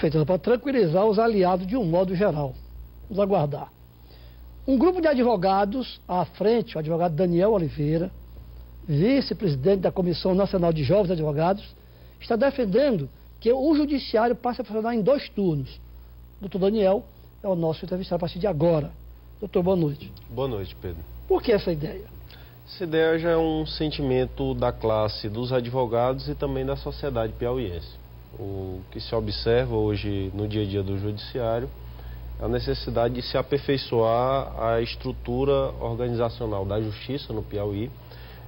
Perfeito, para tranquilizar os aliados de um modo geral. Vamos aguardar. Um grupo de advogados à frente, o advogado Daniel Oliveira, vice-presidente da Comissão Nacional de Jovens Advogados, está defendendo que o judiciário passe a funcionar em 2 turnos. Doutor Daniel é o nosso entrevistado a partir de agora. Doutor, boa noite. Boa noite, Pedro. Por que essa ideia? Essa ideia já é um sentimento da classe dos advogados e também da sociedade piauiense. O que se observa hoje no dia a dia do judiciário é a necessidade de se aperfeiçoar a estrutura organizacional da justiça no Piauí,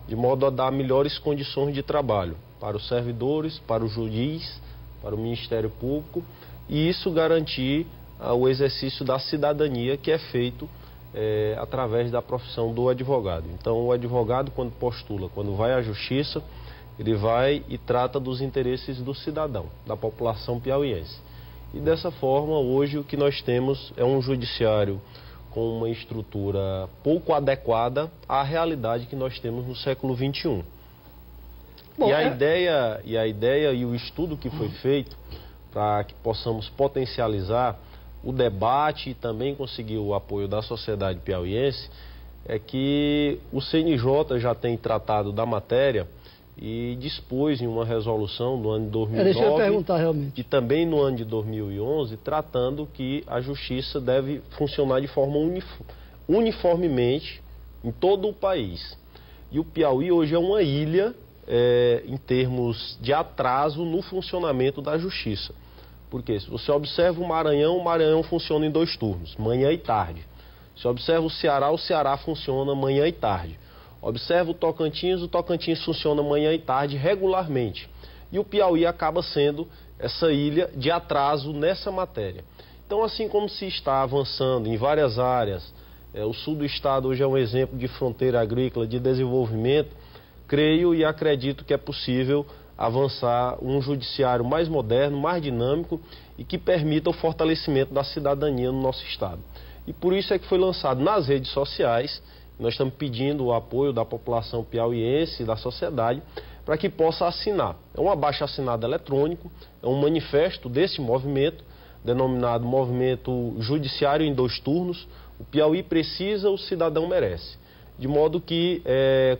de modo a dar melhores condições de trabalho para os servidores, para o juiz, para o Ministério Público, e isso garantir o exercício da cidadania que é feito através da profissão do advogado. Então, o advogado, quando postula, quando vai à justiça, ele vai e trata dos interesses do cidadão, da população piauiense. E dessa forma, hoje o que nós temos é um judiciário com uma estrutura pouco adequada à realidade que nós temos no século XXI. Bom, a ideia e o estudo que foi feito para que possamos potencializar o debate e também conseguir o apoio da sociedade piauiense é que o CNJ já tem tratado da matéria e dispôs em uma resolução do ano de 2009 e também no ano de 2011, tratando que a justiça deve funcionar de forma uniformemente em todo o país. E o Piauí hoje é uma ilha em termos de atraso no funcionamento da justiça. Porque se você observa o Maranhão funciona em 2 turnos, manhã e tarde. Se observa o Ceará funciona manhã e tarde. Observa o Tocantins funciona manhã e tarde regularmente. E o Piauí acaba sendo essa ilha de atraso nessa matéria. Então, assim como se está avançando em várias áreas, o sul do estado hoje é um exemplo de fronteira agrícola, de desenvolvimento, creio e acredito que é possível avançar um judiciário mais moderno, mais dinâmico e que permita o fortalecimento da cidadania no nosso estado. E por isso é que foi lançado nas redes sociais. Nós estamos pedindo o apoio da população piauiense e da sociedade para que possa assinar. É um abaixo-assinado eletrônico, é um manifesto desse movimento, denominado Movimento Judiciário em 2 Turnos. O Piauí precisa, o cidadão merece. De modo que,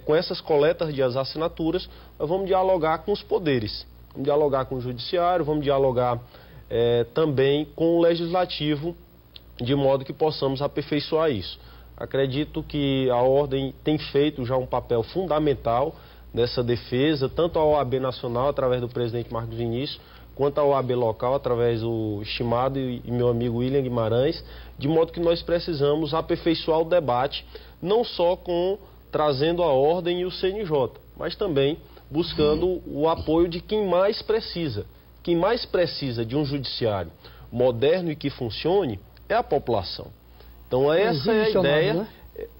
com essas coletas de assinaturas, nós vamos dialogar com os poderes. Vamos dialogar com o Judiciário, vamos dialogar também com o Legislativo, de modo que possamos aperfeiçoar isso. Acredito que a Ordem tem feito já um papel fundamental nessa defesa, tanto a OAB Nacional, através do presidente Marcos Vinícius, quanto a OAB local, através do estimado e meu amigo William Guimarães, de modo que nós precisamos aperfeiçoar o debate, não só trazendo a Ordem e o CNJ, mas também buscando o apoio de quem mais precisa. Quem mais precisa de um judiciário moderno e que funcione é a população. Então essa é a ideia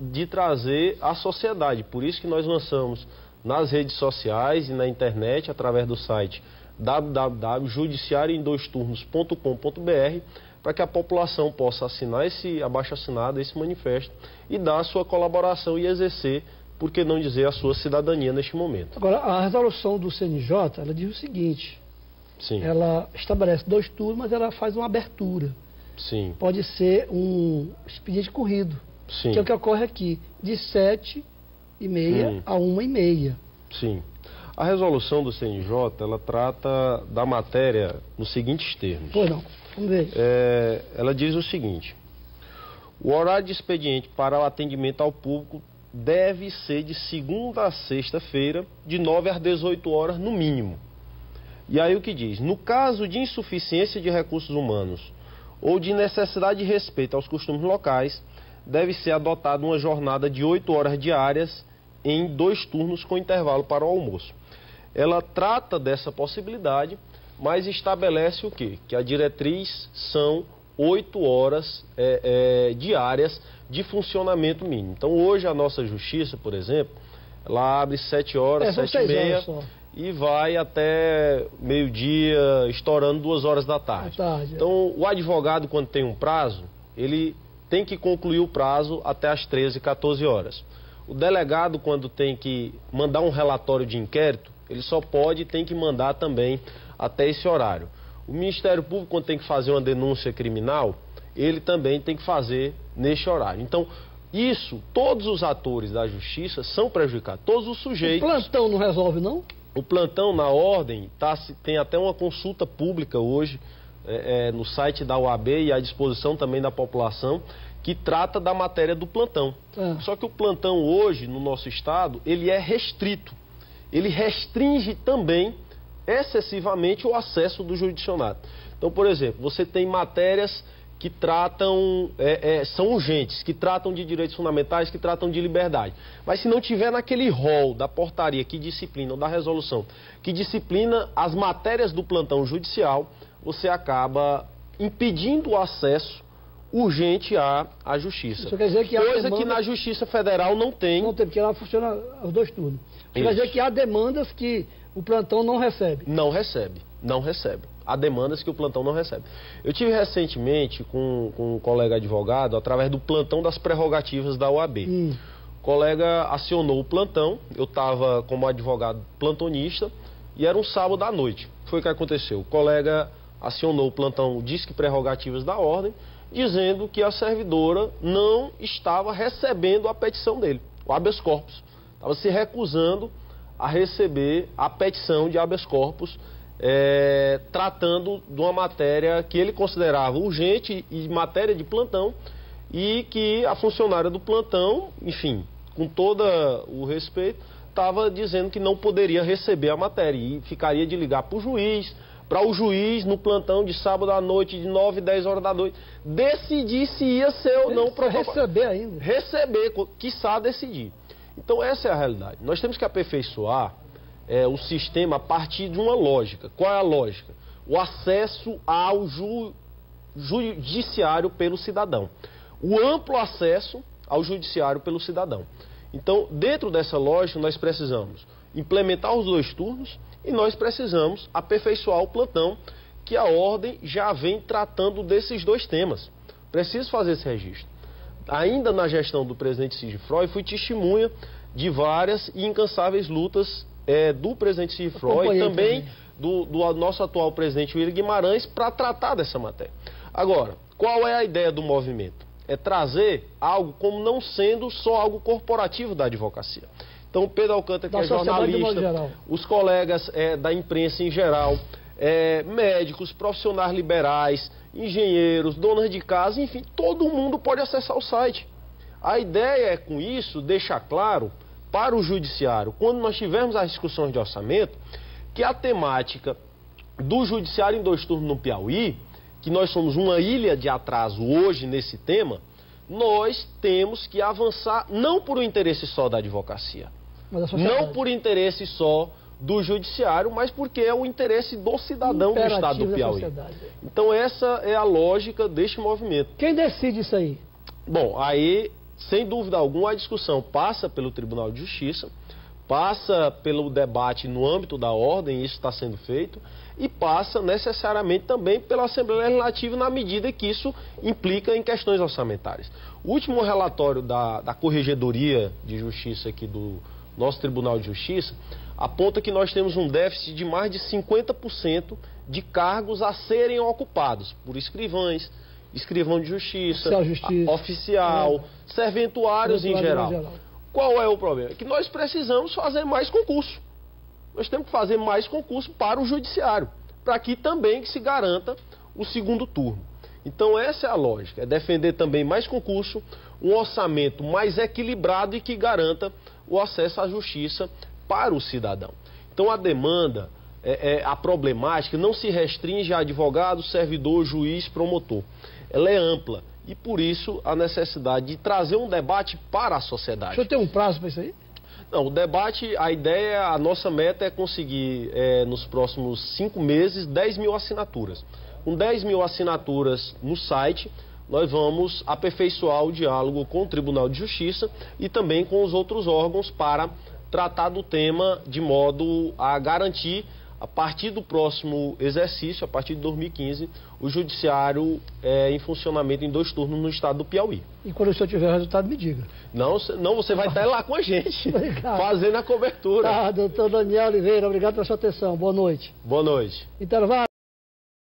de trazer a sociedade. Por isso que nós lançamos nas redes sociais e na internet, através do site www.judiciarioem2turnos.com.br, para que a população possa assinar esse abaixo-assinado, esse manifesto, e dar a sua colaboração e exercer, por que não dizer, a sua cidadania neste momento. Agora, a resolução do CNJ, ela diz o seguinte: sim, ela estabelece 2 turnos, mas ela faz uma abertura. Sim. Pode ser um expediente corrido, sim, que é o que ocorre aqui, de 7h30 a 1h30. Sim. A resolução do CNJ, ela trata da matéria nos seguintes termos. Pois não, vamos ver. Ela diz o seguinte: o horário de expediente para o atendimento ao público deve ser de segunda a sexta-feira, de 9 às 18 horas no mínimo. E aí o que diz? No caso de insuficiência de recursos humanos ou de necessidade de respeito aos costumes locais, deve ser adotada uma jornada de 8 horas diárias em 2 turnos com intervalo para o almoço. Ela trata dessa possibilidade, mas estabelece o quê? Que a diretriz são 8 horas diárias de funcionamento mínimo. Então hoje a nossa justiça, por exemplo, ela abre 7 horas, 7h30 e vai até meio-dia, estourando 2 horas da tarde. Então o advogado, quando tem um prazo, ele tem que concluir o prazo até as 13, 14 horas. O delegado, quando tem que mandar um relatório de inquérito, ele só tem que mandar também até esse horário. O Ministério Público, quando tem que fazer uma denúncia criminal, ele também tem que fazer neste horário. Então, isso, todos os atores da justiça são prejudicados, todos os sujeitos. O plantão não resolve, não? O plantão na ordem, tem até uma consulta pública hoje no site da OAB e à disposição também da população, que trata da matéria do plantão. Só que o plantão hoje, no nosso estado, ele é restrito. Ele restringe também excessivamente o acesso do judicionado. Então, por exemplo, você tem matérias que tratam, são urgentes, que tratam de direitos fundamentais, que tratam de liberdade. Mas se não tiver naquele rol da portaria que disciplina, ou da resolução, que disciplina as matérias do plantão judicial, você acaba impedindo o acesso urgente à justiça. Isso quer dizer que coisa que na Justiça Federal não tem. Não tem, porque ela funciona os 2 turnos. Isso quer dizer que há demandas que o plantão não recebe. Não recebe, não recebe. Há demandas que o plantão não recebe. Eu tive recentemente com um colega advogado, através do plantão das prerrogativas da OAB. O colega acionou o plantão, eu estava como advogado plantonista, e era um sábado à noite. Foi o que aconteceu. O colega acionou o plantão Disque Prerrogativas da Ordem, dizendo que a servidora não estava recebendo a petição dele, o habeas corpus. Estava se recusando a receber a petição de habeas corpus, tratando de uma matéria que ele considerava urgente e matéria de plantão, e que a funcionária do plantão, enfim, com todo o respeito, estava dizendo que não poderia receber a matéria e ficaria de ligar para o juiz, no plantão de sábado à noite, de 9, 10 horas da noite, decidir se ia ser ou não protocolo. Receber ainda. Receber, quiçá decidir. Então essa é a realidade. Nós temos que aperfeiçoar o sistema a partir de uma lógica. Qual é a lógica? O acesso ao judiciário pelo cidadão. O amplo acesso ao judiciário pelo cidadão. Então, dentro dessa lógica, nós precisamos implementar os 2 turnos e nós precisamos aperfeiçoar o plantão, que a ordem já vem tratando desses 2 temas. Preciso fazer esse registro. Ainda na gestão do presidente Sigifroi, fui testemunha de várias e incansáveis lutas do presidente Sigifroi e também do nosso atual presidente William Guimarães para tratar dessa matéria. Agora, qual é a ideia do movimento? É trazer algo como não sendo só algo corporativo da advocacia. Então, o Pedro Alcântara, que é jornalista, os colegas da imprensa em geral, médicos, profissionais liberais, engenheiros, donas de casa, enfim, todo mundo pode acessar o site. A ideia é, com isso, deixar claro para o judiciário, quando nós tivermos as discussões de orçamento, que a temática do judiciário em 2 turnos no Piauí, que nós somos uma ilha de atraso hoje nesse tema, nós temos que avançar não por um interesse só da advocacia, não por interesse só do judiciário, mas porque é o interesse do cidadão do estado do Piauí. Então essa é a lógica deste movimento. Quem decide isso aí? Bom, aí, sem dúvida alguma, a discussão passa pelo Tribunal de Justiça, passa pelo debate no âmbito da ordem, isso está sendo feito, e passa necessariamente também pela Assembleia Legislativa, na medida que isso implica em questões orçamentárias. O último relatório da Corregedoria de Justiça aqui do nosso Tribunal de Justiça aponta que nós temos um déficit de mais de 50% de cargos a serem ocupados por escrivães, escrivão de justiça, oficial, serventuários em geral. Qual é o problema? É que nós precisamos fazer mais concurso. Nós temos que fazer mais concurso para o judiciário, para que também se garanta o 2º turno. Então essa é a lógica, é defender também mais concurso, um orçamento mais equilibrado e que garanta o acesso à justiça para o cidadão. Então a demanda, a problemática não se restringe a advogado, servidor, juiz, promotor. Ela é ampla e por isso a necessidade de trazer um debate para a sociedade. O senhor tem um prazo para isso aí? Não, o debate, a nossa meta é conseguir nos próximos 5 meses 10 mil assinaturas. Com 10 mil assinaturas no site, nós vamos aperfeiçoar o diálogo com o Tribunal de Justiça e também com os outros órgãos para tratar do tema de modo a garantir, a partir do próximo exercício, a partir de 2015, o judiciário em funcionamento em 2 turnos no estado do Piauí. E quando o senhor tiver o resultado, me diga. Não, você vai estar lá com a gente, fazendo a cobertura. Tá, doutor Daniel Oliveira, obrigado pela sua atenção. Boa noite. Boa noite. Intervalo.